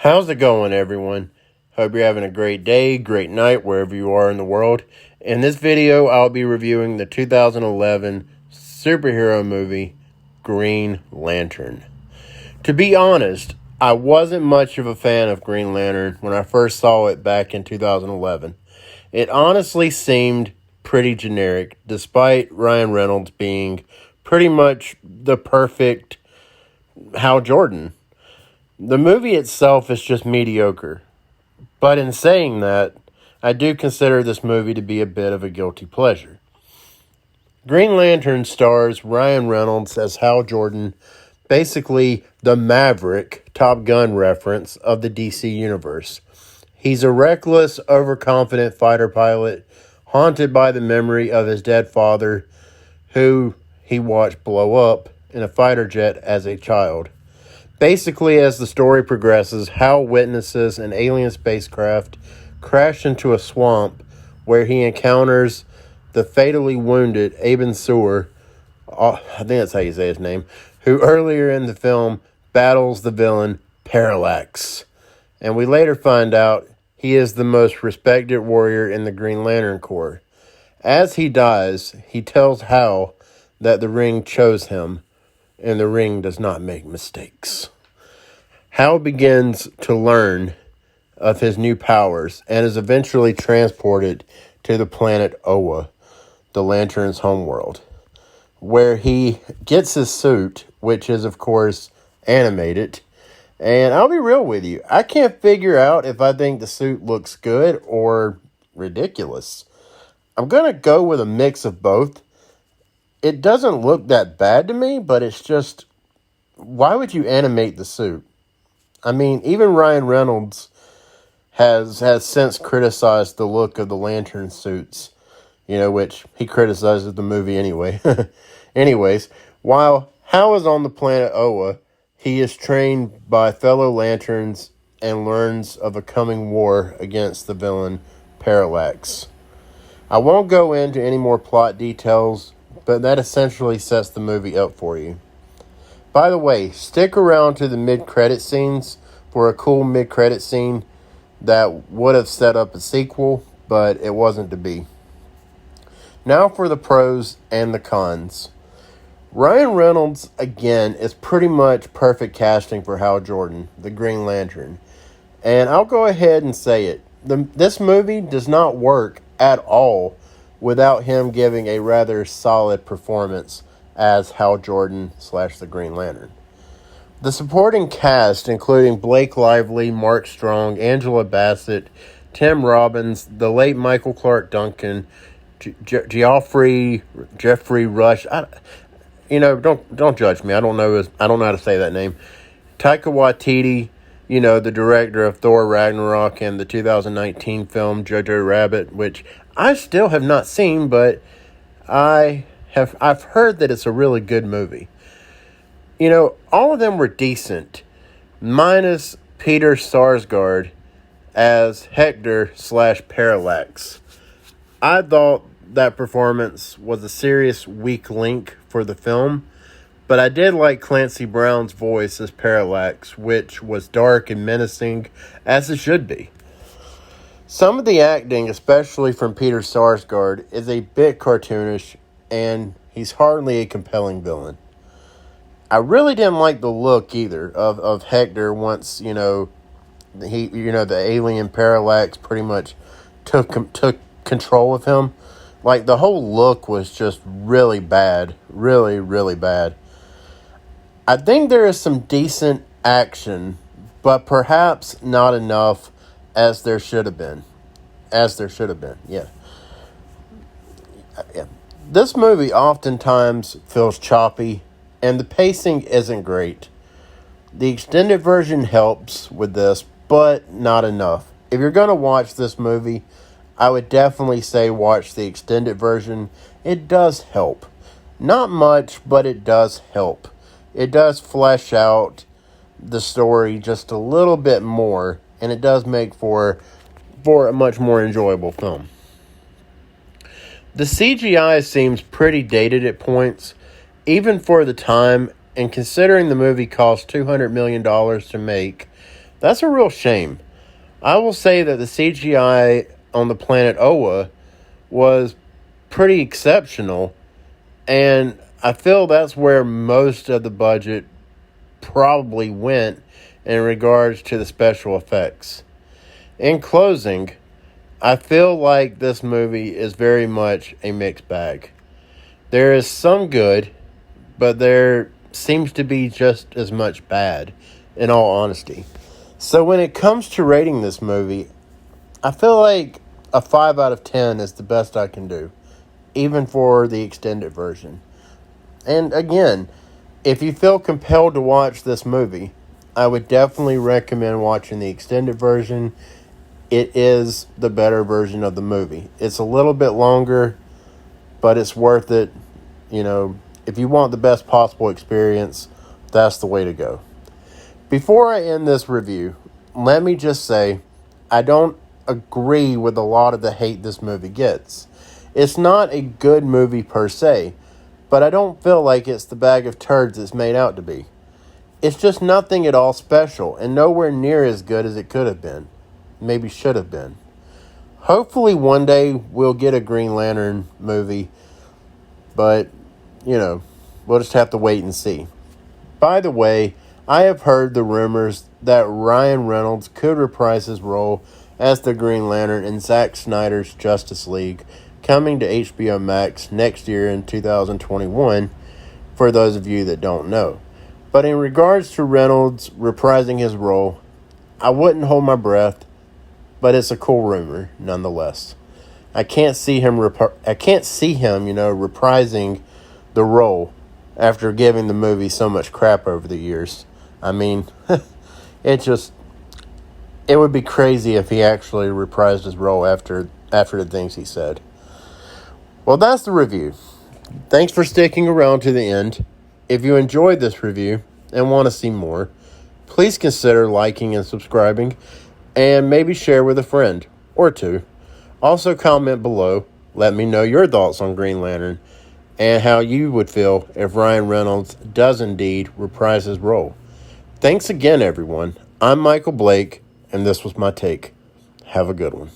How's it going, everyone? Hope you're having a great day, great night, wherever you are in the world. In this video, I'll be reviewing the 2011 superhero movie, Green Lantern. To be honest, I wasn't much of a fan of Green Lantern when I first saw it back in 2011. It honestly seemed pretty generic, despite Ryan Reynolds being pretty much the perfect Hal Jordan. The movie itself is just mediocre, but in saying that, I do consider this movie to be a bit of a guilty pleasure. Green Lantern stars Ryan Reynolds as Hal Jordan, basically the Maverick Top Gun reference of the DC universe. He's a reckless, overconfident fighter pilot, haunted by the memory of his dead father, who he watched blow up in a fighter jet as a child. Basically, as the story progresses, Hal witnesses an alien spacecraft crash into a swamp where he encounters the fatally wounded Aben Sewer, I think that's how you say his name, who earlier in the film battles the villain Parallax. And we later find out he is the most respected warrior in the Green Lantern Corps. As he dies, he tells Hal that the ring chose him, and the ring does not make mistakes. Hal begins to learn of his new powers and is eventually transported to the planet Oa, the Lantern's homeworld, where he gets his suit, which is, of course, animated. And I'll be real with you, I can't figure out if I think the suit looks good or ridiculous. I'm going to go with a mix of both. It doesn't look that bad to me, but it's just, why would you animate the suit? I mean, even Ryan Reynolds has since criticized the look of the Lantern suits, which he criticizes the movie anyway. Anyways, while Hal is on the planet Oa, he is trained by fellow Lanterns and learns of a coming war against the villain Parallax. I won't go into any more plot details, but that essentially sets the movie up for you. By the way, stick around to the mid-credit scenes for a cool mid-credit scene that would have set up a sequel, but it wasn't to be. Now for the pros and the cons. Ryan Reynolds, again, is pretty much perfect casting for Hal Jordan, the Green Lantern. And I'll go ahead and say it. This movie does not work at all without him giving a rather solid performance as Hal Jordan / the Green Lantern. The supporting cast, including Blake Lively, Mark Strong, Angela Bassett, Tim Robbins, the late Michael Clark Duncan, Jeffrey Rush. Don't judge me. I don't know how to say that name. Taika Waititi, the director of Thor Ragnarok and the 2019 film Jojo Rabbit, which I still have not seen, but I've heard that it's a really good movie. All of them were decent, minus Peter Sarsgaard as Hector / Parallax. I thought that performance was a serious weak link for the film, but I did like Clancy Brown's voice as Parallax, which was dark and menacing, as it should be. Some of the acting, especially from Peter Sarsgaard, is a bit cartoonish, and he's hardly a compelling villain. I really didn't like the look either of Hector once, the alien Parallax pretty much took control of him. Like, the whole look was just really bad. Really, really bad. I think there is some decent action, but perhaps not enough as there should have been. Yeah. This movie oftentimes feels choppy, and the pacing isn't great. The extended version helps with this, but not enough. If you're going to watch this movie, I would definitely say watch the extended version. It does help. Not much, but it does help. It does flesh out the story just a little bit more, and it does make for a much more enjoyable film. The CGI seems pretty dated at points, even for the time, and considering the movie cost $200 million to make, That's a real shame. I will say that the CGI on the planet Oa was pretty exceptional, and I feel that's where most of the budget probably went in regards to the special effects. In closing, I feel like this movie is very much a mixed bag. There is some good, but there seems to be just as much bad, in all honesty. So when it comes to rating this movie, I feel like a 5 out of 10 is the best I can do, even for the extended version. And again, if you feel compelled to watch this movie, I would definitely recommend watching the extended version. It is the better version of the movie. It's a little bit longer, but it's worth it. You know, if you want the best possible experience, that's the way to go. Before I end this review, let me just say, I don't agree with a lot of the hate this movie gets. It's not a good movie per se, but I don't feel like it's the bag of turds it's made out to be. It's just nothing at all special, and nowhere near as good as it could have been. Maybe should have been. Hopefully one day we'll get a Green Lantern movie, but, you know, we'll just have to wait and see. By the way, I have heard the rumors that Ryan Reynolds could reprise his role as the Green Lantern in Zack Snyder's Justice League, coming to HBO Max next year in 2021, for those of you that don't know. But in regards to Reynolds reprising his role, I wouldn't hold my breath, but it's a cool rumor nonetheless. I can't see him, reprising the role after giving the movie so much crap over the years. I mean, it would be crazy if he actually reprised his role after the things he said. Well, that's the review. Thanks for sticking around to the end. If you enjoyed this review and want to see more, please consider liking and subscribing, and maybe share with a friend or two. Also comment below. Let me know your thoughts on Green Lantern and how you would feel if Ryan Reynolds does indeed reprise his role. Thanks again, everyone. I'm Michael Blake, and this was my take. Have a good one.